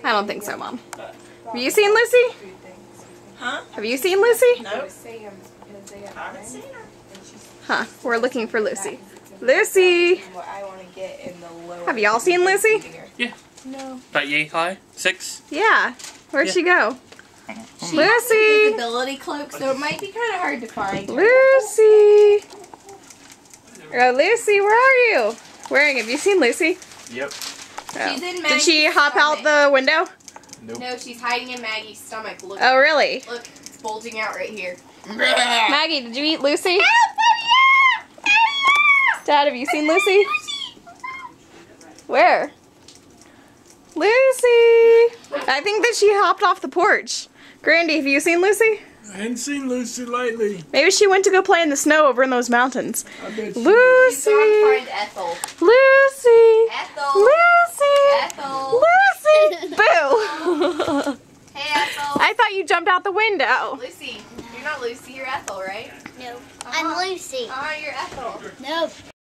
I don't think so, Mom. Have you seen Lucy? Huh? Have you seen Lucy? Nope. I haven't seen her. Huh, we're looking for Lucy. Lucy! Have y'all seen Lucy? Yeah. No. About yay high? 6? Yeah. Where'd Yeah. she go? She Lucy! has a invisibility cloak, so it might be kind of hard to find her. Lucy! Oh, Lucy, where are you? Have you seen Lucy? Yep. Oh. She's in Did she Maggie's hop out stomach. the window? Nope. No, she's hiding in Maggie's stomach. Look, Oh, really? look, it's bulging out right here. Maggie, did you eat Lucy? Dad, have you seen Lucy? Where? Lucy! I think that she hopped off the porch. Grandy, have you seen Lucy? I hadn't seen Lucy lately. Maybe she went to go play in the snow over in those mountains. I bet she She's gone to Lucy! find Ethel. Lucy! Ethel. Lucy! Ethel. Lucy! Boo! Hey, Ethel. I thought you jumped out the window. Lucy. You're not Lucy, you're Ethel, right? No, I'm Lucy. Oh, you're Ethel. No,